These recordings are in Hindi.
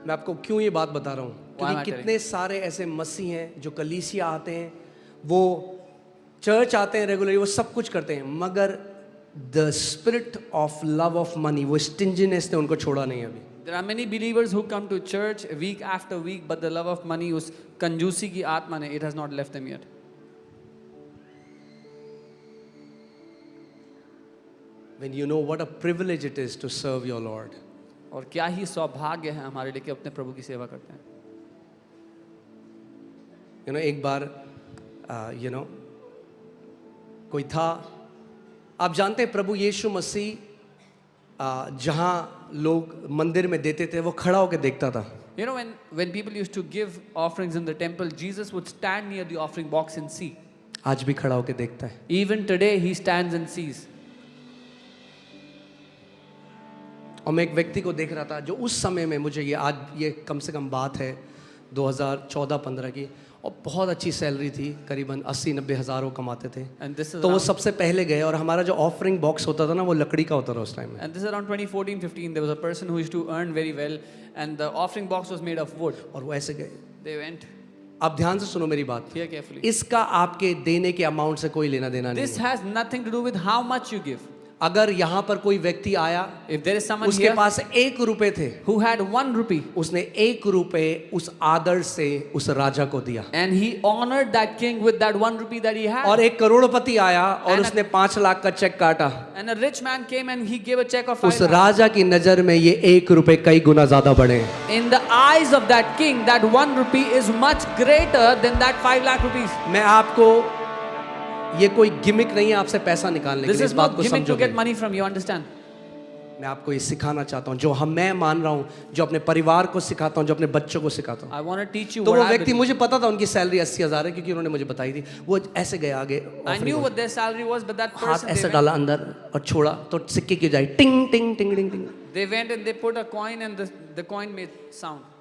मैं आपको क्यों ये बात बता रहा हूँ, Why am क्योंकि I कितने सारे ऐसे मसीह हैं जो कलीसिया आते हैं, वो चर्च आते हैं रेगुलरली, वो सब कुछ करते हैं, मगर the spirit of love of money, वो स्टिंजीनेस ने उनको छोड़ा नहीं अभी. There are many believers who come to church week after week, but the love of money, उस कंजूसी की आत्मा ने, it has not left them yet. When you know what a privilege it is to serve your Lord. और क्या ही सौभाग्य है हमारे लिए कि अपने प्रभु की सेवा करते हैं. You know, एक बार कोई था, आप जानते हैं प्रभु यीशु मसीह जहाँ लोग मंदिर में देते थे वो खड़ा होकर देखता था. You know, when people used to give offerings in the temple, Jesus would stand near the offering box and see. आज भी खड़ा होकर देखता है. Even today he stands and sees. और मैं एक व्यक्ति को देख रहा था जो उस समय में, मुझे ये कम से कम बात है 2014-15 की, और बहुत अच्छी सैलरी थी, करीबन 80-90 हज़ार वो कमाते थे. तो वो सबसे पहले गए, और हमारा जो ऑफरिंग बॉक्स होता था ना, वो लकड़ी का होता था उस टाइम में. And this is around 2014-15. There was a person who used to earn very well, and the offering box was made of wood. और वो ऐसे गए. They went. आप ध्यान से सुनो मेरी बात. Hear carefully. इसका आपके देने के अमाउंट से कोई लेना देना नहीं This है. has nothing to do with how much you give. अगर यहाँ पर कोई व्यक्ति आया, If there is someone उसके here पास 1 रुपए थे, who had 1 rupee, उसने 1 रुपए उस आदर से उस राजा को दिया. and he honored that king with that 1 rupee that he had. और एक करोड़पति आया और And उसने 5 लाख का चेक काटा. And a rich man came and he gave a check of 5 उस lakh. राजा की नजर में ये 1 रुपए कई गुना ज्यादा बढ़े. In the eyes of that king, that 1 rupee is much greater than that 5 lakh rupees. मैं आपको, ये कोई गिमिक नहीं है आपसे पैसा निकालने के This लिए, is इस बात not को gimmick to समझोगे. get money from you, understand? मैं आपको ये सिखाना चाहता हूँ, जो मैं मान रहा हूँ, जो अपने परिवार को सिखाता हूँ, जो अपने बच्चों को सिखाता हूँ. I want to teach you तो what वो I व्यक्ति, believe. मुझे पता था उनकी सैलरी 80,000 है, क्योंकि उन्होंने मुझे बताई थी. वो ऐसे गए आगे, I knew what their salary was, but that हाथ person, ऐसे they डाला अंदर और छोड़ा तो सिक्के की जाए टिंग टिंग टिंग टिंग टिंग. went and they put a coin and the coin made sound.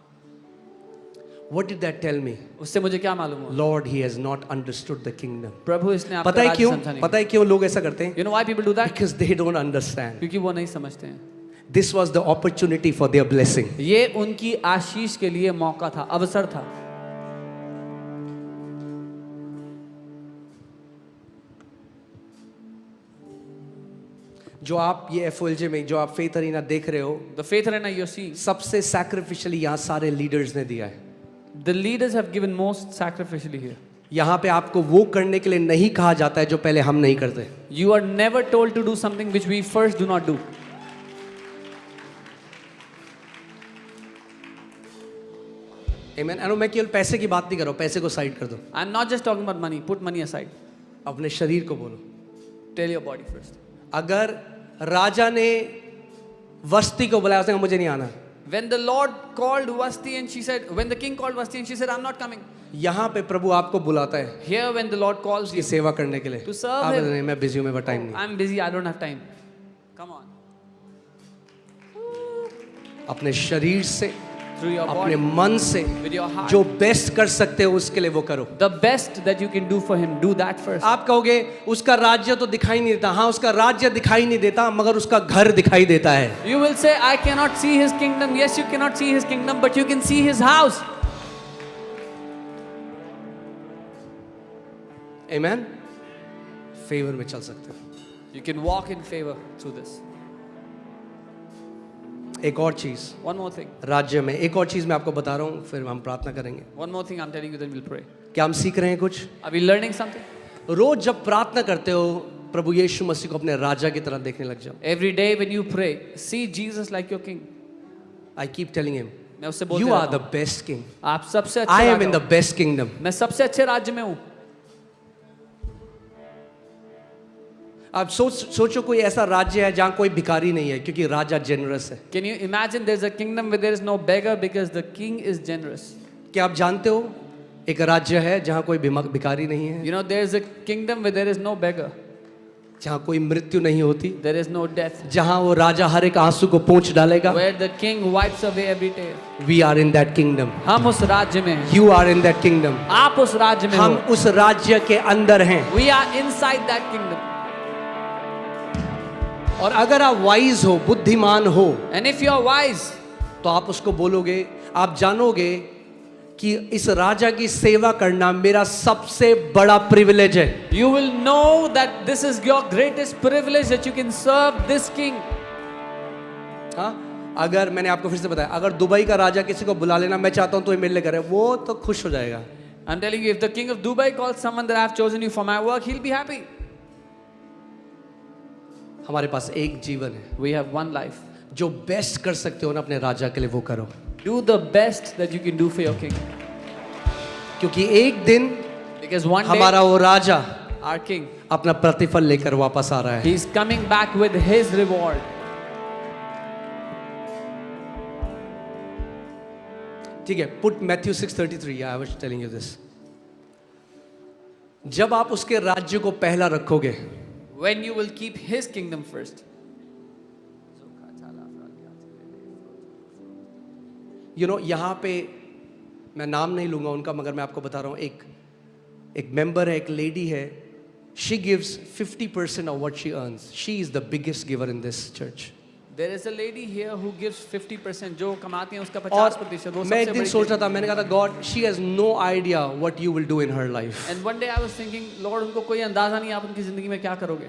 What did that tell me? उससे मुझे क्या मालूम हुआ? Lord, he has not understood the kingdom. प्रभु इसने आपका पता है राज्य क्यों? समझा नहीं. पता है क्यों लोग ऐसा करते हैं? You know why people do that? Because they don't understand. क्योंकि वो नहीं समझते हैं. This was the opportunity for their blessing. ये उनकी आशीष के लिए मौका था, अवसर था. जो आप ये FOLJ में, जो आप फेथ अरीना देख रहे हो, The faith arena you're seeing, सबसे सैक्रिफिशियली यहाँ सारे लीडर्स ने दिया है. the leaders have given most sacrificially here. यहाँ पे आपको वो करने के लिए नहीं कहा जाता है जो पहले हम नहीं करते. You are never told to do something which we first do not do. Amen. मैं केवल पैसे की बात नहीं कर रहा हूँ, पैसे को साइड कर दो. I'm not just talking about money. Put money aside. अपने शरीर को बोलो. Tell your body first. अगर राजा ने वस्ती को बुलाया, उसने कहा मुझे नहीं आना. When the Lord called Vasti and she said, when the king called Vasti and she said, I'm not coming. यहाँ पे प्रभु आपको बुलाता है Here when the Lord calls की you, सेवा करने के लिए. To serve आप him. नहीं, मैं बिजी हूँ, मेरे पास टाइम नहीं. I'm busy, I don't have time. Come on. अपने शरीर से, Through your अपने body, मन से with your heart. जो बेस्ट कर सकते हो उसके लिए वो करो. The best that you can do for him, do that first. आप कहोगे उसका राज्य तो दिखाई नहीं देता. हाँ, उसका राज्य दिखाई नहीं देता, मगर उसका घर दिखाई देता है. You will say, I cannot see his kingdom. Yes, you cannot see his kingdom, but you can see his house. Amen. Favour में चल सकते हो. You can walk in favor through this. एक और चीज, One more thing. राज्य में एक और चीज मैं आपको बता रहा हूँ, फिर हम प्रार्थना करेंगे. One more thing I'm telling you, then we'll pray. क्या हम सीख रहे हैं कुछ? Are we learning something? रोज जब प्रार्थना करते हो, प्रभु यीशु मसीह को अपने राजा की तरह देखने लग जाओ. Every day when you pray, see Jesus like your king. I keep telling him, मैं उससे बोलते you are रहता the हूँ, best king. आप सबसे अच्छे I am राजा in हो. the best kingdom. मैं सबसे अच्छे राज्य में हूँ. आप सोचो कोई ऐसा राज्य है जहाँ कोई भिखारी नहीं है, क्योंकि राजा जेनरस है. Can you imagine there's a kingdom where there is no beggar because the king is generous? क्या आप जानते हो एक राज्य है जहाँ कोई भिखारी नहीं है, You know, there's a kingdom where there is no beggar. जहाँ कोई मृत्यु नहीं होती, There is no death. जहाँ वो राजा हर एक आंसू को पोंछ डालेगा. Where the king wipes away every tear. We are in that kingdom. हम उस राज्य में हैं. You are in that kingdom. आप उस राज्य में हम हो. उस राज्य के अंदर हैं. We are inside that kingdom. और अगर आप वाइज हो, बुद्धिमान हो, And if you are wise, तो आप उसको बोलोगे, आप जानोगे कि इस राजा की सेवा करना मेरा सबसे बड़ा प्रिविलेज है. You will know that this is your greatest privilege that you can serve this king. हाँ, अगर मैंने आपको फिर से बताया, अगर दुबई का राजा किसी को बुला लेना, मैं चाहता हूं तो ये मेरे लिए करे, वो तो खुश हो जाएगा. I'm telling you, if the king of Dubai calls someone that I've chosen you for my work, he'll be happy. हमारे पास एक जीवन है. We have one life. जो बेस्ट कर सकते हो ना अपने राजा के लिए वो करो. Do the best that you can do for your king. क्योंकि एक दिन Because one day, हमारा वो राजा our king, अपना प्रतिफल लेकर वापस आ रहा है. he's coming back with his reward. ठीक है, put Matthew 6:33. I was telling you this. जब आप उसके राज्य को पहला रखोगे, When you will keep his kingdom first. You know, यहाँ पे मैं नाम नहीं लूंगा उनका, मगर मैं आपको बता रहा हूँ, एक मेंबर है, एक लेडी है. She gives 50% of what she earns. She is the biggest giver in this church. There is a lady here who gives 50%. जो कमाती है उसका और 50%. वो मैं एक सबसे दिन बड़ी सोच रहा था, मैंने कहा था, God, she has no idea what you will do in her life. And one day I was thinking, Lord, उनको कोई अंदाजा नहीं आप उनकी जिंदगी में क्या करोगे.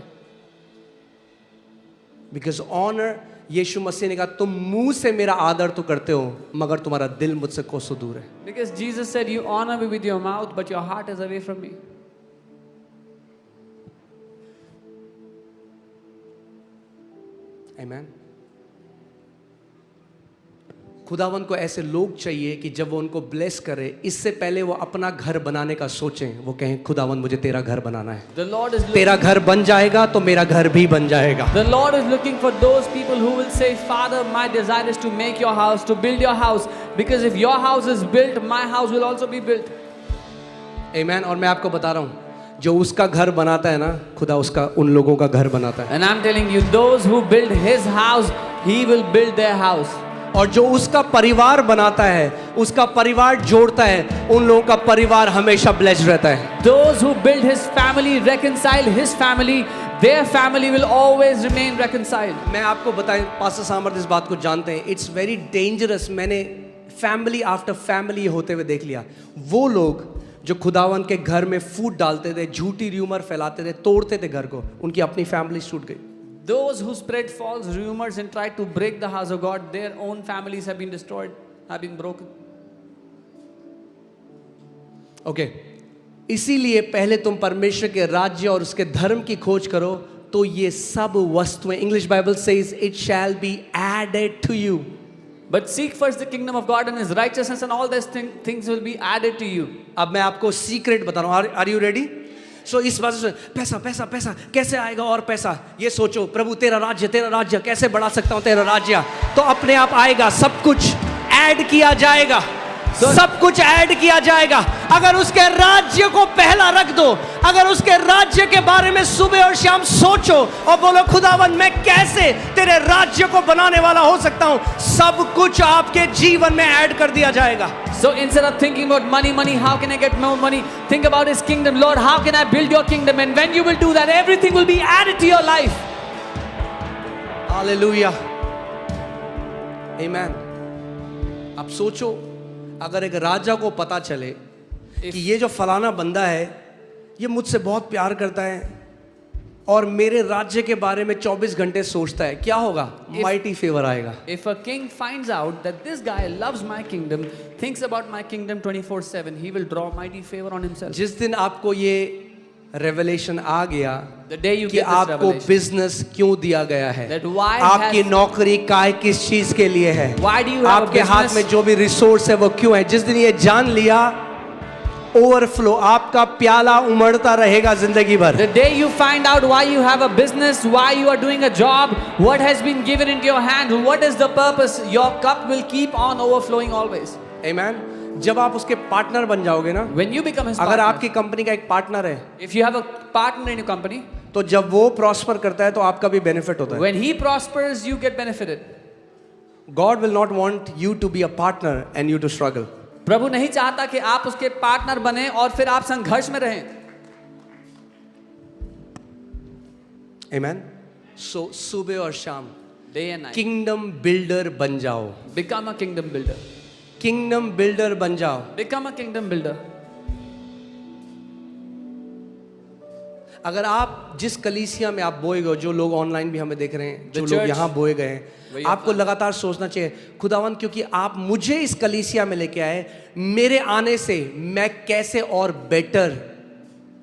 बिकॉज ऑनर, यीशु मसीह ने कहा, तुम मुंह से मेरा आदर तो करते हो, मगर तुम्हारा दिल मुझसे कोसों दूर है. Because Jesus said, you honor me with your mouth, but your heart is away from me. आमीन. खुदावन को ऐसे लोग चाहिए कि जब वो उनको ब्लेस करे, इससे पहले वो अपना घर बनाने का सोचें. वो कहें, खुदावन मुझे तेरा घर बनाना है. The Lord is तेरा looking, घर बन जाएगा तो मेरा घर भी बन जाएगा. the Lord is looking for those people who will say, Father, my desire is to make your house, to build your house. Because if your house is built, my house will also be built. आमीन. और मैं आपको बता रहा हूँ, जो उसका घर बनाता है ना, खुदा उसका उन लोगों का घर बनाता है. And I'm telling you, those who build his house, he will build their house. और जो उसका परिवार बनाता है, उसका परिवार जोड़ता है, उन लोगों का परिवार हमेशा ब्लेस्ड रहता है. Those who build his family, reconcile his family, their family will always remain reconciled. मैं आपको बताएं, पास्टर सामर्थ इस बात को जानते हैं, इट्स वेरी डेंजरस. मैंने फैमिली आफ्टर फैमिली होते हुए देख लिया. वो लोग जो खुदावन के घर में फूट डालते थे, झूठी र्यूमर फैलाते थे, तोड़ते थे घर को, उनकी अपनी फैमिली टूट गई. Those who spread false rumors and tried to break the house of God, their own families have been destroyed, have been broken. Okay, इसीलिए पहले तुम परमेश्वर के राज्य और उसके धर्म की खोज करो, तो ये सब वस्तुएं, English Bible says, it shall be added to you. But seek first the kingdom of God and his righteousness, and all these things will be added to you. अब मैं आपको सीक्रेट बता रहा हूँ. Are you ready? सो इस बात से, पैसा पैसा पैसा कैसे आएगा, और पैसा, ये सोचो, प्रभु तेरा राज्य कैसे बढ़ा सकता हूँ तेरा राज्य, तो अपने आप आएगा. सब कुछ ऐड किया जाएगा, सब कुछ ऐड किया जाएगा. अगर उसके राज्य को पहला रख दो, अगर उसके राज्य के बारे में सुबह और शाम सोचो और बोलो, खुदावन मैं कैसे तेरे राज्य को बनाने वाला हो सकता हूं, सब कुछ आपके जीवन में ऐड कर दिया जाएगा. So instead of thinking about money, how can I get more money? Think about his kingdom. Lord, how can I build your kingdom? And when you will do that, everything will be added to your life. Hallelujah. Amen. अब सोचो, अगर एक राजा को पता चले कि ये जो फलाना बंदा है, ये मुझसे बहुत प्यार करता है और मेरे राज्य के बारे में 24 घंटे सोचता है, क्या होगा? माइटी फेवर आएगा. If a king finds out that this guy loves my kingdom, thinks about my kingdom 24/7, he will draw mighty favor on himself. जिस दिन आपको ये रेवलेशन आ गया The day you कि get this आपको revelation, बिजनेस क्यों दिया गया है, that why आपकी has- नौकरी काय किस चीज के लिए है, Why do you have a आपके हाथ business? में जो भी रिसोर्स है वो क्यों है, जिस दिन ये जान लिया, ओवरफ्लो, आपका प्याला उमड़ता रहेगा जिंदगी भर. The day you find out why you have a business, why you are doing a job, what has been given into your hand, what is the purpose, your cup will keep on overflowing always. Amen. जब आप उसके पार्टनर बन जाओगे ना, When you become his अगर partner, आपकी कंपनी का एक पार्टनर है, if you have a partner in your company, तो जब वो प्रॉस्पर करता है तो आपका भी बेनिफिट होता है. when he prospers, you get benefited. God will not want you to be a partner and you to struggle. प्रभु नहीं चाहता कि आप उसके पार्टनर बने और फिर आप संघर्ष में रहें. Amen. So सुबह और शाम Day and night. Kingdom builder बन जाओ. Become a kingdom builder. Kingdom builder बन जाओ। Become a kingdom builder. अगर आप जिस कलीसिया में आप बोए गए हो, जो लोग ऑनलाइन भी हमें देख रहे हैं, जो The लोग church यहाँ बोए गए हैं, where you आपको लगातार सोचना चाहिए, खुदावन क्योंकि आप मुझे इस कलीसिया में लेके आए, मेरे आने से मैं कैसे और बेटर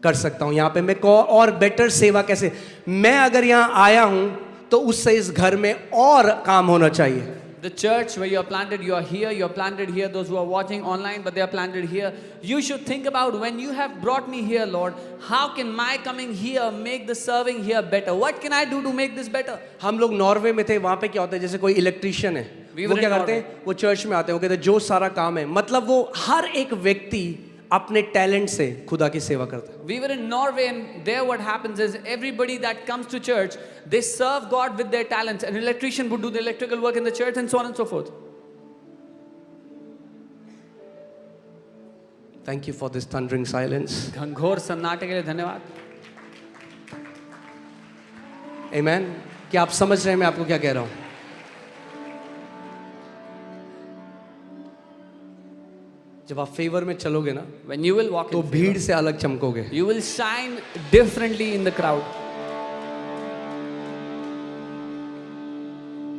कर सकता हूँ यहाँ पे, मैं और बेटर सेवा कैसे, मैं अगर यहाँ आया हूँ तो उससे इस घर में और काम होना चाहिए। The church where you are planted, you are planted here. Those who are watching online, but they are planted here. You should think about when you have brought me here, Lord, how can my coming here make the serving here better? What can I do to make this better? हम लोग नॉर्वे में थे, वहाँ पे क्या होता है, जैसे कोई इलेक्ट्रिशियन है, वो क्या करते हैं, वो चर्च में आते हैं, वो कहते हैं जो सारा काम है, मतलब वो हर एक व्यक्ति अपने टैलेंट से खुदा की सेवा करता है। We were in Norway, and there what happens is everybody that comes to church, they serve God with their talents. An electrician would do the electrical work in the church and so on and so forth. Thank you for this thundering silence. घनघोर सन्नाटे के लिए धन्यवाद। Amen. क्या आप समझ रहे हैं मैं आपको क्या कह रहा हूँ? जब आप फेवर में चलोगे ना, When you will walk तो in भीड़ favor, से अलग चमकोगे। you will shine differently in the crowd.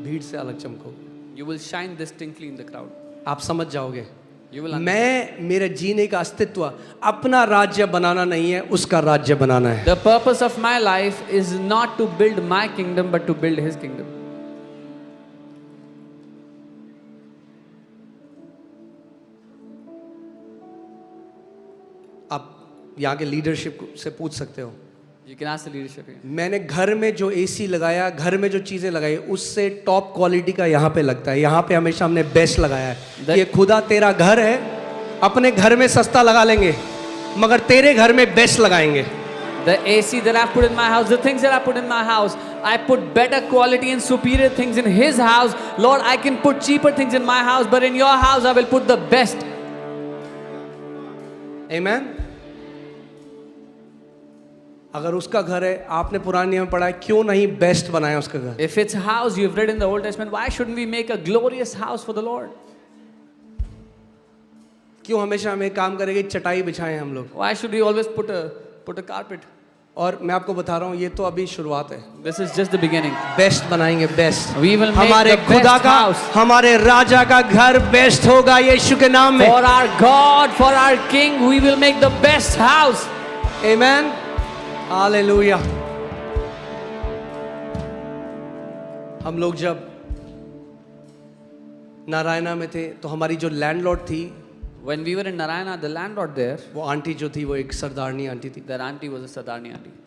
भीड़ से अलग चमकोगे, You will shine distinctly in the crowd. आप समझ जाओगे। You will understand. मैं, मेरे जीने का अस्तित्व अपना राज्य बनाना नहीं है, उसका राज्य बनाना है। The purpose of my life is not to build my kingdom, but to build His kingdom. आप यहाँ के लीडरशिप से पूछ सकते हो, You can ask the leadership here. मैंने घर में जो एसी लगाया, घर में जो चीजें लगाई, उससे टॉप क्वालिटी का यहाँ पे लगता है। यहाँ पे हमेशा हमने बेस्ट लगाया है कि ये खुदा तेरा घर है, अपने घर में सस्ता लगा लेंगे मगर तेरे घर में बेस्ट लगाएंगे। The AC that I put in my house, the things that I put in my house, I put better quality and superior things in His house. Lord, I can put cheaper things in my house, but in your house I will put the best. Amen. अगर उसका घर है, आपने पुराने नियम में पढ़ा है, क्यों नहीं बेस्ट बनाया उसका घर? If it's a house you've read in the Old Testament, why shouldn't we make a glorious house for the Lord? क्यों हमेशा हमें काम करेंगे चटाई बिछाएं हम लोग? Why should we always put a carpet? और मैं आपको बता रहा हूँ, ये तो अभी शुरुआत है। This is just the beginning. Best बनाएंगे, बेस्ट। We will make हमारे the खुदा best का, house. हमारे राजा का घर बेस्ट होगा यीशु के नाम में। For our God, for our King, we will make the best house. Amen. Hallelujah. हम लोग जब नारायणा में थे तो हमारी जो लैंडलॉर्ड थी, When we were in Narayana, the landlord there, वो आंटी जो थी, वो एक सरदारनी आंटी थी। their auntie was a Sadarni auntie.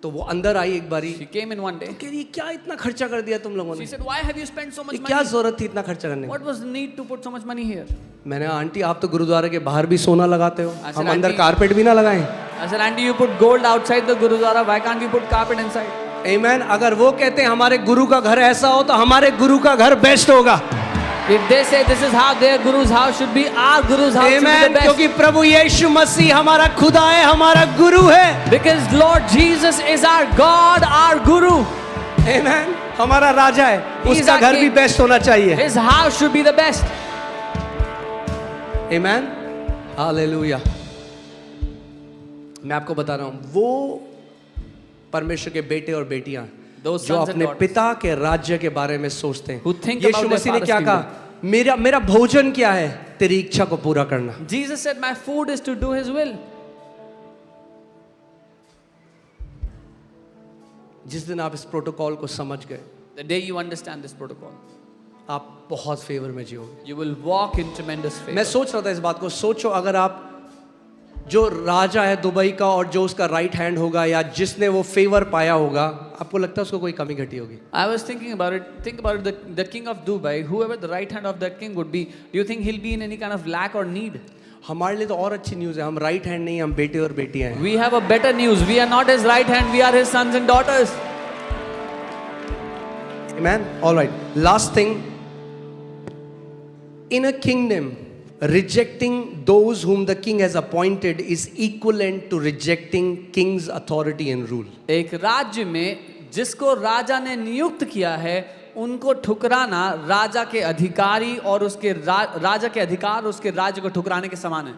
तो वो अंदर आई एक बारी, She came in one day. कह रही क्या इतना खर्चा कर दिया तुम लोगों She ने? said, "Why have you spent so much ये क्या money? जरूरत थी इतना खर्चा करने की? What was the need to put so much money here?" मैंने कहा, आंटी आप तो गुरुद्वारे के बाहर भी सोना लगाते हो, I said, हम अंदर "आंटी- कारपेट भी ना लगाएं?" I said, "Auntie, you put gold outside the Gurudwara. Why can't you put carpet inside?" Amen. अगर वो कहते हैं हमारे गुरु का घर ऐसा हो तो हमारे गुरु का घर बेस्ट होगा। If they say this is how their Guru's house should be, our Guru's house should be Amen. the best. क्योंकि प्रभु यीशु मसीह हमारा खुदा है, हमारा गुरु है। Because Lord Jesus is our God, our Guru. Amen. हमारा राजा है, He is उसका our घर भी king. बेस्ट होना चाहिए। His house should be the best. Amen. Hallelujah. मैं आपको बता रहा हूँ, वो परमेश्वर के बेटे और बेटियां Those जो sons and अपने daughters पिता के राज्य के बारे में सोचते हैं। who think Yeshu about their मसीह ने father's क्या kingdom. कहा? मेरा भोजन क्या है? तेरी इच्छा को पूरा करना। Jesus said, "My food is to do His will." जिस दिन आप इस प्रोटोकॉल को समझ गए, The day you understand this protocol, आप बहुत फेवर में जियोगे। you will walk in tremendous मैं favor. सोच रहा था इस बात को, सोचो अगर आप जो राजा है दुबई का और जो उसका राइट हैंड होगा या जिसने वो फेवर पाया होगा, आपको लगता है उसको कोई कमी घटी होगी? I was thinking about it. Think about it. The king of Dubai, whoever the right hand of that king would be, do you think he'll be in any kind of lack or need? हमारे लिए तो और अच्छी न्यूज़ है, हम राइट हैंड नहीं, हम बेटे और बेटियां हैं। We have a better news. We are not his right hand. We are his sons and daughters. Amen. All right. Last thing. In a kingdom, rejecting those whom the king has appointed is equivalent to rejecting king's authority and rule. एक राज्य में जिसको राजा ने नियुक्त किया है, उनको ठुकराना राजा के अधिकारी और उसके राजा के अधिकार और उसके राज्य को ठुकराने के समान है.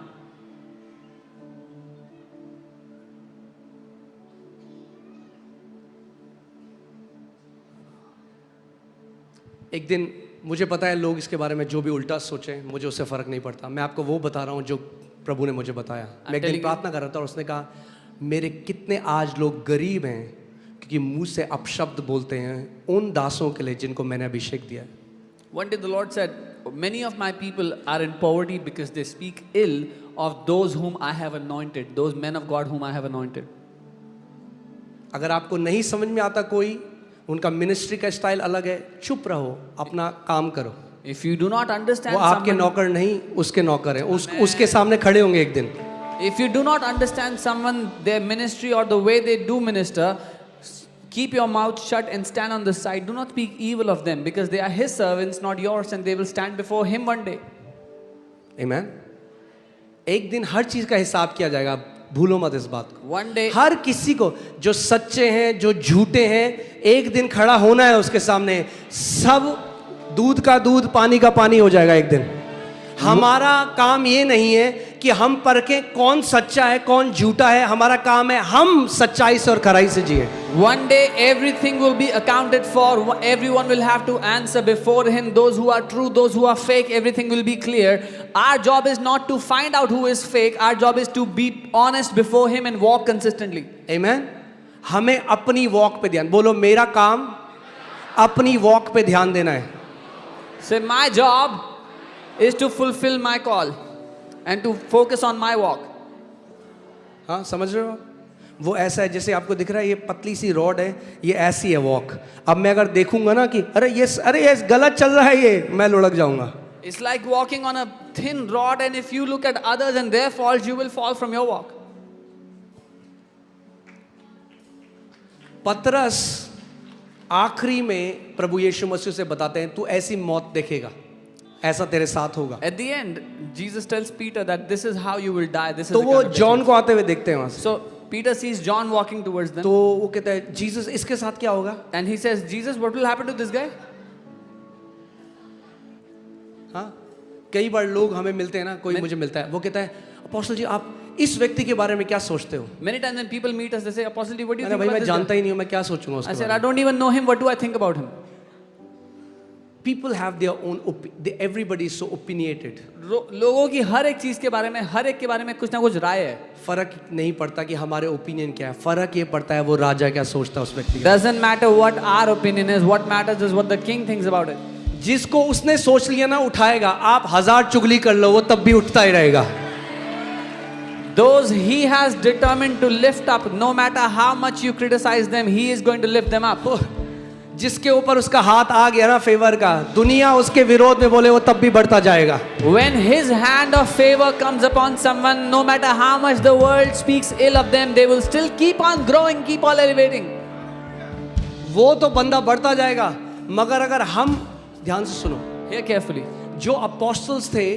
एक दिन मुझे पता है लोग इसके बारे में जो भी उल्टा सोचें, मुझे उससे फ़र्क नहीं पड़ता. मैं आपको वो बता रहा हूँ जो प्रभु ने मुझे बताया. मैं एक दिन प्रार्थना कर रहा था और उसने कहा मेरे कितने आज लोग गरीब हैं क्योंकि मुंह से अपशब्द बोलते हैं उन दासों के लिए जिनको मैंने अभिषेक दिया है. One day the Lord said, many of my people are in poverty because they speak ill of those whom I have anointed, those men of God whom I have anointed. अगर आपको नहीं समझ में आता कोई, उनका मिनिस्ट्री का स्टाइल अलग है, चुप रहो, अपना काम करो. If you do not understand वो आपके नौकर नहीं, उसके नौकर हैं. उसके सामने खड़े होंगे एक दिन. If you do not understand someone, their ministry or the way they do minister, keep your mouth shut and stand on the side. Do not speak evil of them because they are his servants, not yours, and they will stand before him one day. Amen. एक दिन हर चीज का हिसाब किया जाएगा, भूलो मत इस बात को. One day, हर किसी को, जो सच्चे हैं, जो झूठे हैं, एक दिन खड़ा होना है उसके सामने. सब दूध का दूध, पानी का पानी हो जाएगा एक दिन. हमारा काम ये नहीं है कि हम परखें कौन सच्चा है कौन झूठा है. हमारा काम है हम सच्चाई से और खराई से जिए. one day everything will be accounted for. Everyone will have to answer before him. Those who are true, those who are fake, everything will be clear. Our job is not to find out who is fake. Our job is to be honest before him and walk consistently. Amen. हमें अपनी वॉक पे ध्यान, बोलो मेरा काम अपनी वॉक पे ध्यान देना है. Say, my job is to fulfill my call and to focus on my walk. हाँ, समझ रहे हो? वो ऐसा है जैसे आपको दिख रहा है ये पतली सी रॉड है, ये ऐसी है वॉक. अब मैं अगर देखूंगा ना कि अरे ये गलत चल रहा है, ये मैं लुढ़क जाऊंगा. It's like walking on a thin rod, and if you look at others and their faults, you will fall from your walk. पतरस आखिरी में प्रभु यीशु मसीह से बताते हैं तू ऐसी मौत देखेगा, ऐसा तेरे साथ होगा. At the end, Jesus tells Peter that this is how you will die. This is तो the वो kind of death John you को आते हुए देखते हैं वहां से. will. So Peter sees John walking towards them, तो वो कहता है जीसस इसके साथ क्या होगा. and he says, Jesus, what will happen to this guy? हाँ, कई बार लोग हमें मिलते हैं ना, कोई मुझे मिलता है, वो कहता है अपोस्टल जी आप इस व्यक्ति के बारे में क्या सोचते हो. Many times when people meet us, they say, Apostle, what do you अरे think भाई about मैं this जानता guy? ही नहीं हूँ, मैं क्या सोचूंगा I उसके said, बारे I में. don't even know him. What do I think about him? People have their own everybody is so opinionated. लोगों की हर एक चीज के बारे में, हर एक के बारे में कुछ ना कुछ राय है. फर्क नहीं पड़ता कि हमारे ओपिनियन क्या है, फर्क ये पड़ता है वो राजा क्या सोचता है उस व्यक्ति का. Doesn't matter what our opinion is. What matters is what the king thinks about it. जिसको उसने सोच लिया ना उठाएगा, आप 1000 चुगली कर लो वो तब भी उठता ही रहेगा. Those he has determined to lift up, no matter how much you criticize them, he is going to lift them up. जिसके ऊपर उसका हाथ आ गया ना फेवर का, दुनिया उसके विरोध में बोले वो तब भी बढ़ता जाएगा. When his hand of favor comes upon someone, no matter how much the world speaks ill of them, they will still keep on growing, keep on elevating. वो तो बंदा बढ़ता जाएगा. मगर अगर हम ध्यान से सुनो, Hear carefully. जो अपोस्टल्स थे,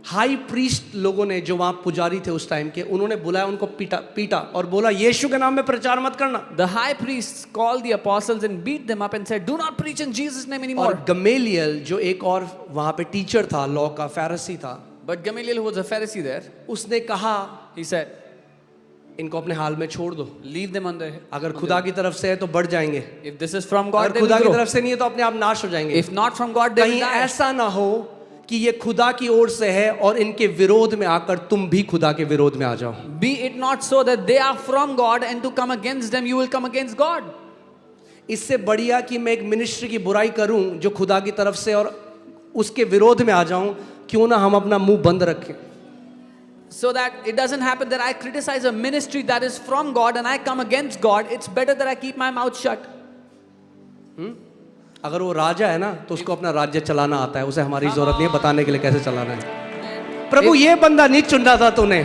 हाई प्रीस्ट लोगों ने, जो वहां पुजारी थे उस टाइम के, उन्होंने बुलाया, उनको पीटा और बोला यीशु के नाम में प्रचार मत करना. The high priests called the apostles and beat them up and said, do not preach in Jesus' name anymore. और गमेलियल जो एक और वहां पे टीचर था, लॉ का फैरिसी था, But Gamaliel, who was a Pharisee there, उसने कहा he said, इनको अपने हाल में छोड़ दो. leave them on the. अगर खुदा की तरफ से है तो बढ़ जाएंगे, If this is from God, अगर they will खुदा की grow. तरफ से नहीं है तो अपने आप नाश हो जाएंगे. If not from God, they will कहीं die. ऐसा ना हो कि ये खुदा की ओर से है और इनके विरोध में आकर तुम भी खुदा के विरोध में आ जाओ. Be it not so that they are from God and to come against them, you will come against God. इससे बढ़िया कि मैं एक मिनिस्ट्री की बुराई करूं जो खुदा की तरफ से और उसके विरोध में आ जाऊं, क्यों ना हम अपना मुंह बंद रखें. So that it doesn't happen that I criticize a ministry that is from God and I come against God, it's better that I keep my mouth shut. अगर वो राजा है ना तो उसको अपना राज्य चलाना आता है, उसे हमारी जरूरत नहीं है बताने के लिए कैसे चलाना है. प्रभु ये बंदा नहीं चुन रहा था तूने.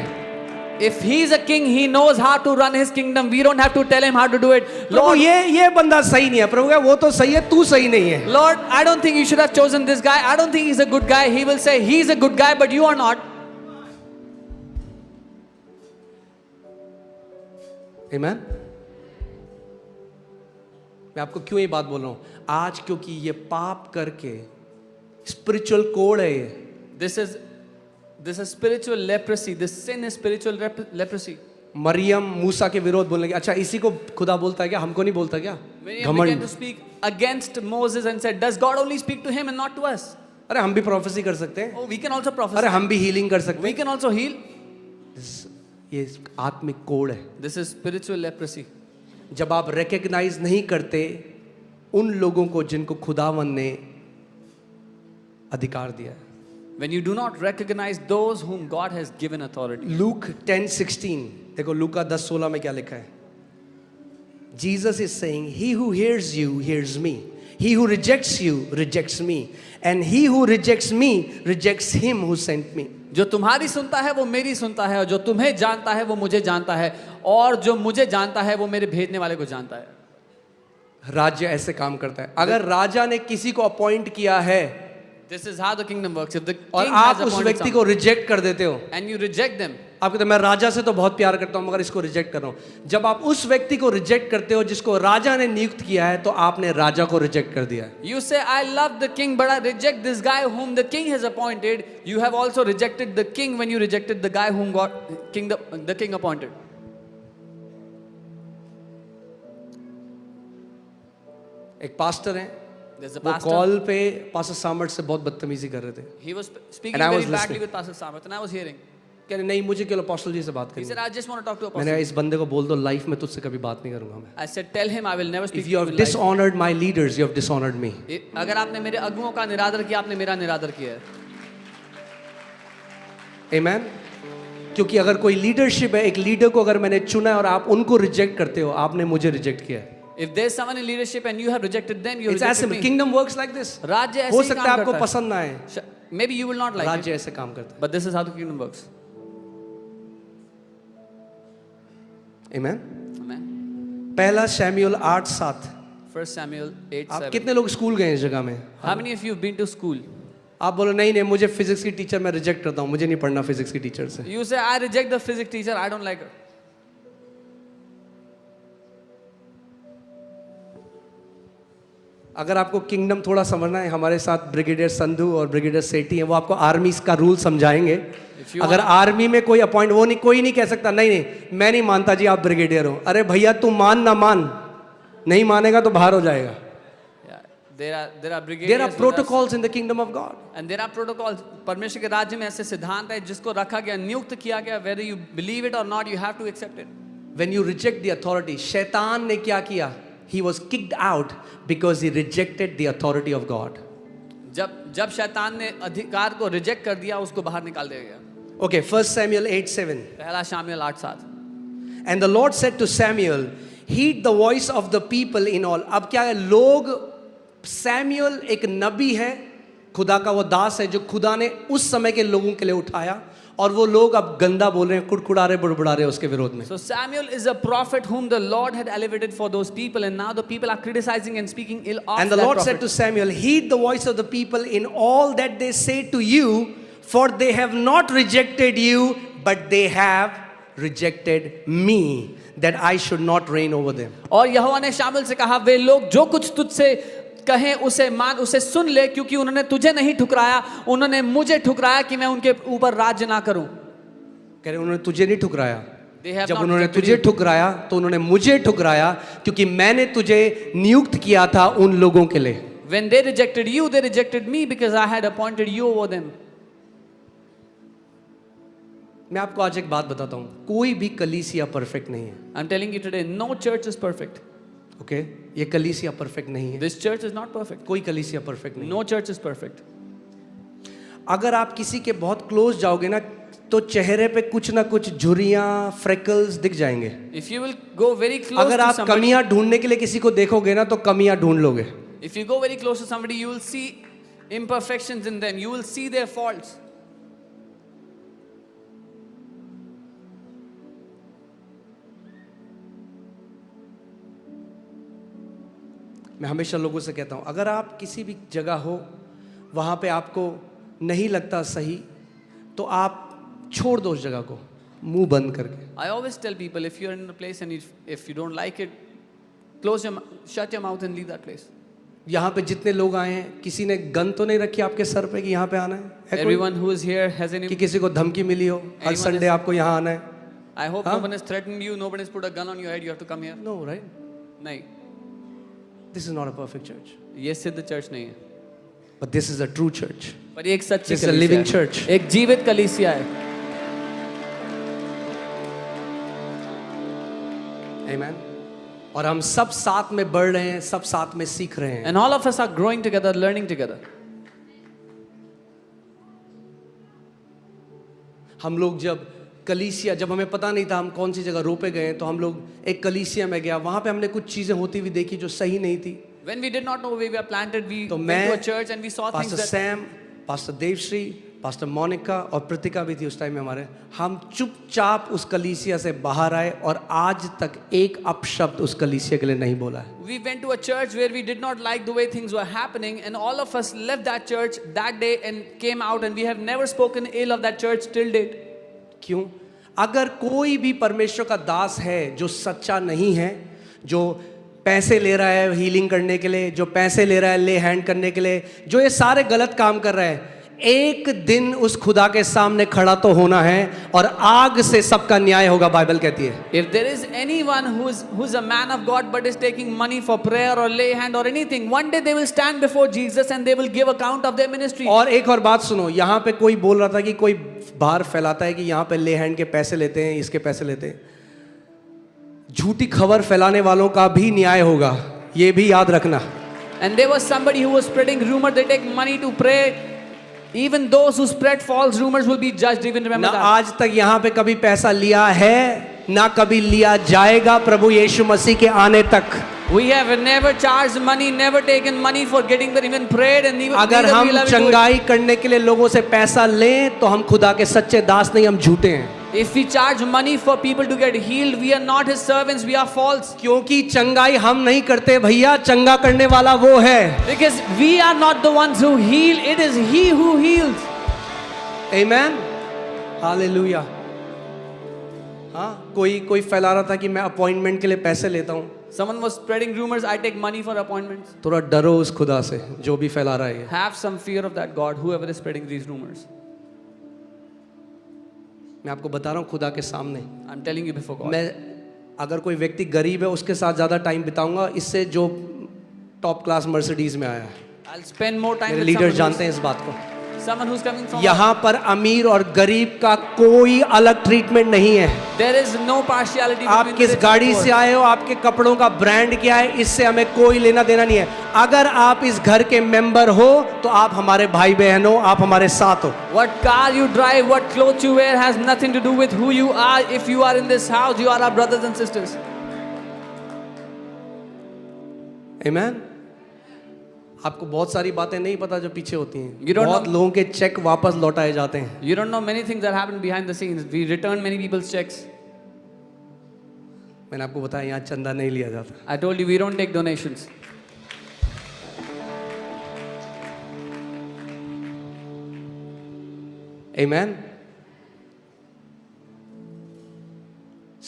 If he is a king, he knows how to run his kingdom. We don't have to tell him how to do it. Prabhu Lord, ये बंदा सही नहीं है. प्रभु क्या वो तो सही है, तू सही नहीं है. Lord, I don't think you should have chosen this guy. I don't think he's a good guy. He will say he's a good guy, but you are not. Amen. मैं आपको क्यों ये बात बोल रहा हूँ आज, क्योंकि ये पाप करके स्पिरिचुअल कोड है ये। This is spiritual leprosy. This sin is spiritual leprosy. Maryam मूसा के विरोध बोलने लगी। अच्छा, इसी को खुदा बोलता है क्या, हमको नहीं बोलता क्या? Miriam began to speak against Moses and said, "Does God only speak to him and not to us?" अरे हम भी प्रोफेसी कर सकते हैं, Oh, we can also prophesy. अरे हम भी हीलिंग कर सकते We हैं। can also heal. ये आत्मिक कोड है। This is spiritual leprosy. जब आप रिकग्नाइज नहीं करते उन लोगों को जिनको खुदावन ने अधिकार दिया है। When you do not recognize those whom God has given authority. Look 10:16, देखो लूका 10:16 में क्या लिखा है? Jesus is saying, he who hears you hears me, he who rejects you rejects me, and he who rejects me rejects him who sent me. जो तुम्हारी सुनता है वो मेरी सुनता है, और जो तुम्हें जानता है वो मुझे जानता है, और जो मुझे जानता है वो मेरे भेजने वाले को जानता है। राज्य ऐसे काम करता है। अगर राजा ने किसी को अपॉइंट किया है This is how the kingdom works. If the और king आप has उस appointed व्यक्ति someone को रिजेक्ट कर देते हो, and you reject them, आप कहते हैं मैं राजा से तो बहुत प्यार करता हूं मगर इसको रिजेक्ट कर रहा हूं। जब आप उस व्यक्ति को रिजेक्ट करते हो जिसको राजा ने नियुक्त किया है, तो आपने राजा को रिजेक्ट कर दिया है। you say, "I love the king, but I reject this guy whom the king has appointed." You have also rejected the king when you rejected the guy whom the king appointed. एक पास्टर है, There's a वो pastor. कॉल पे पास्टर सामर्थ से बहुत बदतमीजी कर रहे थे। He was speaking And I was very badly listening. with Pastor Samarth, and I was hearing. कह रहे नहीं, मुझे केवल अपोस्टल जी से बात He करनी said, है। "I just want to talk to मैंने Apostle." इस बंदे को बोल दो लाइफ में तुझसे कभी बात नहीं करूंगा मैं। I said, "Tell him I will never speak If to you him have in life." dishonored my leaders, you have dishonored me. अगर आपने मेरे अगुओं का निरादर किया, आपने मेरा निरादर किया है। Amen? क्योंकि अगर कोई लीडरशिप है, एक लीडर को अगर मैंने चुना है और आप उनको रिजेक्ट करते हो, आपने मुझे रिजेक्ट किया है। If there's someone in leadership and you have rejected them, you It's as rejected simple. me. Kingdom works like this. राज्य ऐसे हो ही सकता है काम आपको करता है। पसंद ना आए, Maybe you will not like it, राज्य ऐसे काम करता but this is how the kingdom works. है। Amen? Amen. पहला शमूएल 8:7। 1 Samuel आप 8:7. कितने लोग स्कूल गए इस जगह में? How many of you have been to school? आप बोलो नहीं नहीं, मुझे फिजिक्स की टीचर मैं रिजेक्ट करता हूँ, मुझे नहीं पढ़ना फिजिक्स की टीचर से। You say, "I reject the physics teacher, I don't like her." अगर आपको किंगडम थोड़ा समझना है, हमारे साथ ब्रिगेडियर संधू और ब्रिगेडियर सेठी हैं, वो आपको आर्मी का रूल समझाएंगे। If you अगर आर्मी में कोई अपॉइंट, वो नहीं, कोई नहीं कह सकता नहीं नहीं मैं नहीं मानता जी आप ब्रिगेडियर हो। अरे भैया तू मान ना मान, नहीं मानेगा तो बाहर हो जाएगा। Yeah. There are there brigadiers are with us. Protocols in the kingdom of God. And there are protocols. परमेश्वर के राज्य में ऐसे सिद्धांत है जिसको रखा गया, नियुक्त किया गया, whether you believe it or not, you have to accept it. When you reject the authority, शैतान ने क्या किया? He was kicked out because he rejected the authority of God. जब शैतान ने अधिकार को रिजेक्ट कर दिया, उसको बाहर निकाल दिया गया। Okay, 1 Samuel 8:7. पहला Samuel 8:7. And the Lord said to Samuel, heed the voice of the people in all. अब क्या है, लोग, सैमुअल एक नबी है, खुदा का वो दास है जो खुदा ने उस समय के लोगों के लिए उठाया, और वो लोग अब गंदा बोल रहे हैं, कुड़कुड़ा रहे, बुड़बुड़ा रहे उसके विरोध में। So Samuel is a prophet whom the Lord had elevated for those people, and now the people are criticizing and speaking ill of And the that Lord prophet. said to Samuel, heed the voice of the people in all that they say to you, for they have not rejected you, but they have rejected me, that I should not reign over them. और यहोवा ने शामुएल से कहा, वे लोग जो कुछ तुझसे कहें उसे मान, उसे सुन ले, क्योंकि उन्होंने तुझे नहीं ठुकराया, उन्होंने मुझे ठुकराया कि मैं उनके ऊपर राज्य ना करूं। कह रहे उन्होंने तुझे नहीं ठुकराया, They have जब not उन्होंने rejected तुझे you. ठुकराया तो उन्होंने मुझे ठुकराया, क्योंकि मैंने तुझे नियुक्त किया था उन लोगों के लिए। When they rejected you, they rejected me because I had appointed you over them. मैं आपको आज एक बात बताता हूं, कोई भी कलीसिया परफेक्ट नहीं है। I'm telling you today, no church is perfect. Okay, ये कलीसिया परफेक्ट नहीं है, This church is not perfect. कोई कलीसिया परफेक्ट नहीं है। No church is perfect. अगर आप किसी के बहुत क्लोज जाओगे ना, तो चेहरे पे कुछ ना कुछ झुर्रियां, फ्रेकल्स दिख जाएंगे। If you will go very close अगर to आप somebody, कमियां ढूंढने के लिए किसी को देखोगे ना, तो कमियां ढूंढ लोगे। if you go very close to somebody, you will see imperfections in them. You will see their faults. मैं हमेशा लोगों से कहता हूं, अगर आप किसी भी जगह हो, वहां पे आपको नहीं लगता सही, तो आप छोड़ दो उस जगह को, मुंह बंद करके। I always tell people, if you're in a place and if you don't like it, shut your mouth and leave that place. यहाँ पे जितने लोग आए हैं, किसी ने गन तो नहीं रखी आपके सर पे कि यहाँ पे आना है कोई? Everyone who is here has any. कि किसी को धमकी मिली हो हर Anyone संडे is- आपको यहाँ आना है? I hope Huh? no one has threatened you. No one has put a gun on your head. You have to come here. No, right? नहीं, This is not a perfect church, ये सिद्ध चर्च नहीं है. but this is a true church. पर ये एक सच्ची This is a कलीसिया living है. church. एक जीवित कलीसिया है. Amen. और हम सब साथ में बढ़ रहे हैं, सब साथ में सीख रहे हैं. And all of us are growing together, learning together. हम लोग जब कलीसिया, जब हमें पता नहीं था हम कौन सी जगह रोपे गए, तो हम लोग एक कलीसिया में गया, वहां पे हमने कुछ चीजें होती हुई देखी जो सही नहीं थी. When we did not know where we were planted, we तो went मैं, to a church and we saw things pastor that. Sam, pastor Devshree, pastor Monika और प्रतिका भी थी उस टाइम में हमारे. हम चुपचाप उस कलीसिया से बाहर आए और आज तक एक अपशब्द उस कलीसिया के लिए नहीं बोला है. We went to a church where we did not like the way things were happening, and all of us left that church that day and came out, and we have never spoken ill of that church till date. क्यों? अगर कोई भी परमेश्वर का दास है जो सच्चा नहीं है, जो पैसे ले रहा है हीलिंग करने के लिए, जो पैसे ले रहा है ले हैंड करने के लिए, जो ये सारे गलत काम कर रहा है, एक दिन उस खुदा के सामने खड़ा तो होना है और आग से सबका न्याय होगा, बाइबल कहती है. If there is anyone who's a man of God but is taking money for prayer or lay hand or anything, one day they will stand before Jesus and they will give account of their ministry. और एक और बात सुनो, यहाँ पे कोई बोल रहा था कि कोई बाहर फैलाता है कि यहाँ पे ले हैंड के पैसे लेते हैं, इसके पैसे लेते हैं. झूठी खबर फैलाने वालों का भी न्याय होगा, ये भी याद रखना. And there was somebody who was spreading rumor they take money to pray. Even those who spread false rumors will be judged. Even remember ना that. आज तक यहाँ पे कभी पैसा लिया है, ना कभी लिया जाएगा प्रभु यीशु मसीह के आने तक. We have never charged money, never taken money for getting there, even prayed, and even अगर neither हम will ever do it. चंगाई करने के लिए लोगों से पैसा लें तो हम खुदा के सच्चे दास नहीं, हम झूठे हैं. If we charge money for people to get healed, we are not his servants, we are false. क्योंकि चंगाई हम नहीं करते भैया, चंगा करने वाला वो है. Because we are not the ones who heal, it is he who heals. Amen. Hallelujah. हाँ, कोई फैला रहा था कि मैं अपॉइंटमेंट के लिए पैसे लेता हूँ. Someone was spreading rumors, I take money for appointments. थोड़ा डरो उस खुदा से जो भी फैला रहा है. Have some fear of that God, whoever is spreading these rumors. मैं आपको बता रहा हूँ खुदा के सामने, I'm telling you before God. मैं अगर कोई व्यक्ति गरीब है उसके साथ ज़्यादा टाइम बिताऊंगा इससे जो टॉप क्लास मर्सिडीज में आया है. I'll spend more time मेरे with लीडर someone जानते हैं इस बात को. someone who's coming from. यहाँ पर अमीर और गरीब का कोई अलग ट्रीटमेंट नहीं है. There is no partiality. आप between किस rich and गाड़ी poor. से आए हो, आपके कपड़ों का ब्रांड क्या है, इससे हमें कोई लेना देना नहीं है. अगर आप इस घर के मेंबर हो तो आप हमारे भाई बहन हो, आप हमारे साथ हो. What car you drive, what clothes you wear has nothing to do with who you are. If you are in this house, you are our brothers and sisters. Amen. आपको बहुत सारी बातें नहीं पता जो पीछे होती हैं. You don't बहुत know- लोगों के चेक वापस लौटाए जाते हैं. You don't know many things that happen behind the scenes. We return many people's checks. मैंने आपको बताया यहाँ चंदा नहीं लिया जाता. I told you we don't take donations. Amen.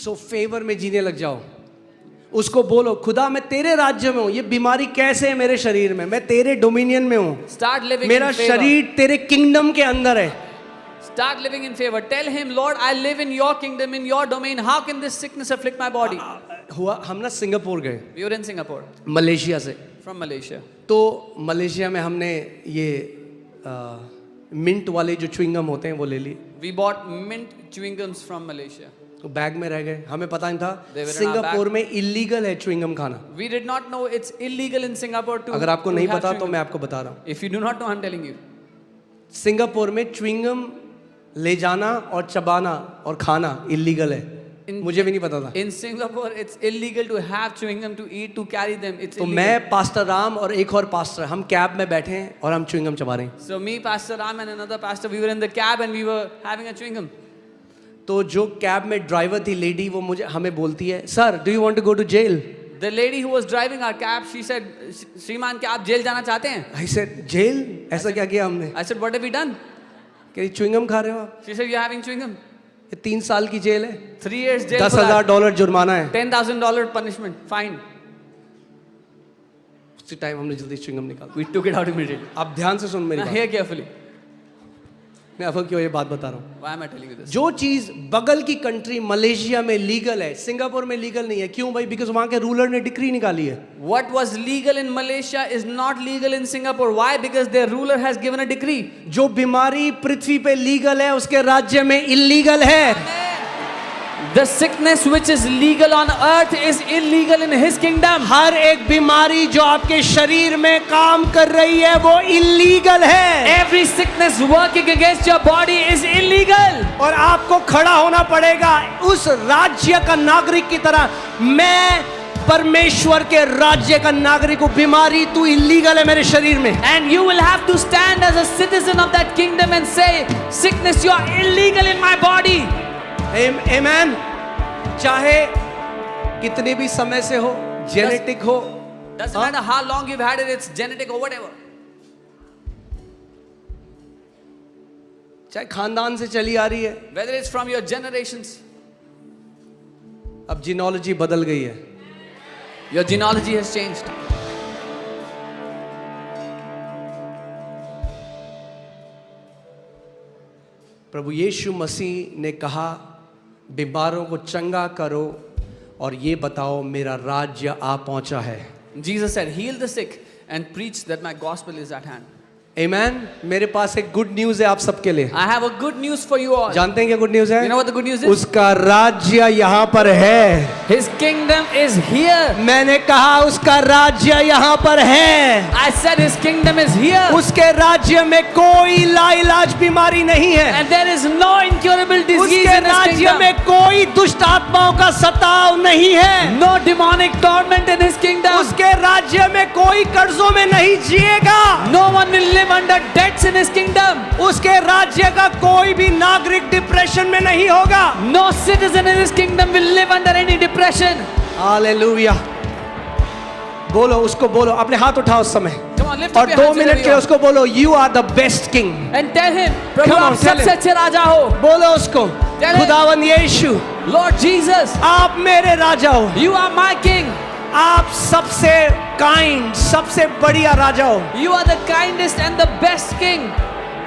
So favour में जीने लग जाओ. उसको बोलो खुदा मैं तेरे राज्य में हूं. ये बीमारी कैसे है मेरे शरीर में, मैं तेरे डोमिनियन में हूं. Start living मेरा in favor. शरीर तेरे किंगडम के अंदर है. Start living in favor. Tell him, Lord, I live in your kingdom, in your domain. How can this sickness afflict my body? हुआ हम ना सिंगापुर गए We were in Singapore, Malaysia से. from Malaysia. तो मलेशिया में हमने ये मिंट वाले जो च्युइंगम होते हैं वो ले ली. We bought mint chewing gums from Malaysia. तो बैग में रह गए, हमें पता नहीं था They were in our Singapore में इलीगल है च्युइंगम खाना. We did not know it's illegal in Singapore to. अगर आपको to नहीं have पता chewing तो gum. मैं आपको बता रहा हूँ. If you do not know, I'm telling you. Singapore में च्युइंगम ले जाना और चबाना और खाना इलीगल है. मुझे भी नहीं पता था. In Singapore, it's illegal to have chewing gum, to eat, to carry them. It's तो illegal. मैं पास्टर राम और एक और पास्टर हम कैब में बैठे हैं और हम च्युइंगम चबा रहे हैं. So me, Pastor Ram, and another pastor, we were in the cab and we were having a chewing gum. तो जो कैब में ड्राइवर थी लेडी वो मुझे हमें बोलती है, sir do you want to go to jail. The lady who was driving our cab, she said, श्रीमान क्या आप जेल जाना चाहते हैं? आई सेड जेल, ऐसा क्या किया हमने. I said, what have we done? कह रही च्युइंगम खा रहे हो आप, She said, you're having chewing gum. ये 3 साल की जेल है, 3 years jail for that. $10,000 जुर्माना है. $10,000 punishment, fine. उसी टाइम हमने जल्दी च्युइंगम निकाल दी। We took it out immediately. आप ध्यान से सुन मेरी Now बात। hear carefully. मैं आपको क्यों ये बात बता रहा हूँ। Why am I telling you this? जो चीज बगल की कंट्री मलेशिया में लीगल है, सिंगापुर में लीगल नहीं है। क्यों भाई? बिकॉज वहां के रूलर ने डिक्री निकाली है। What was legal in Malaysia is not legal in Singapore. Why? Because their ruler has given a decree. जो बीमारी पृथ्वी पे लीगल है उसके राज्य में इलीगल है। The sickness which is legal on earth is illegal in his kingdom. हर एक बीमारी जो आपके शरीर में काम कर रही है वो इलीगल है। Every sickness working against your body is illegal. और आपको खड़ा होना पड़ेगा उस राज्य का नागरिक की तरह। मैं परमेश्वर के राज्य का नागरिक हूं। बीमारी तू इलीगल है मेरे शरीर में। And you will have to stand as a citizen of that kingdom and say, sickness, you are illegal in my body. आमेन। चाहे कितने भी समय से हो, जेनेटिक हो, Doesn't matter how long you've had it, it's genetic or whatever. चाहे खानदान से चली आ रही है। Whether it's from your generations. अब जीनोलॉजी बदल गई है। Your genealogy has changed. प्रभु यीशु मसीह ने कहा बीमारों को चंगा करो और ये बताओ मेरा राज्य आ पहुंचा है। Jesus said, heal the sick and preach that my gospel is at hand. आमेन। मेरे पास एक गुड न्यूज है आप सबके लिए। I have a good news for you all. जानते हैं क्या गुड न्यूज है? You know what the good news is? उसका राज्य यहाँ पर है। His kingdom is here. मैंने कहा उसका राज्य यहाँ पर है। I said his kingdom is here. उसके राज्य में कोई लाइलाज बीमारी नहीं है। And there is no incurable disease उसके in his राज्य kingdom. में कोई दुष्ट आत्माओं का सताव नहीं है। No demonic torment in his kingdom. उसके राज्य में कोई कर्जों में नहीं जिएगा। No one will live under debts in his kingdom. उसके राज्य का कोई भी नागरिक डिप्रेशन में नहीं होगा। No citizen in his kingdom will live under any depression. Hallelujah. बोलो, उसको बोलो, अपने हाथ उठाओ उस समय Come on, lift और up your 2 hands minute wherever के you are. उसको बोलो, you are the best king. And tell him, प्रभु Come on, आप tell सबसे him. अच्छे राजा हो. बोलो उसको, Tell him. खुदावन यीशु Lord Jesus, आप मेरे राजा हो। you are my king. आप सबसे काइंड, सबसे बढ़िया राजा हो। You are the kindest and the best king.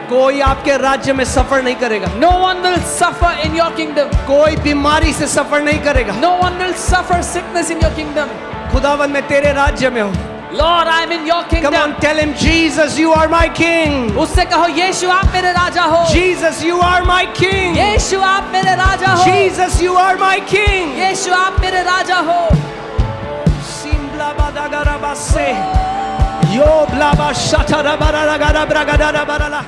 कोई आपके राज्य में सफर नहीं करेगा। No one will suffer in your kingdom. कोई बीमारी से सफर नहीं करेगा। No one will suffer sickness in your kingdom. खुदावन मैं तेरे राज्य में हूँ। Lord, I am in your Come kingdom. on, tell him, Jesus, you are my king. उससे कहो, यीशु आप मेरे राजा हो. Jesus, you are my king. यीशु आप मेरे राजा हो. Jesus, you are my king. यीशु आप मेरे राजा हो. Simbla badagara basse. Yo blaba shatara barara gara bragada barala.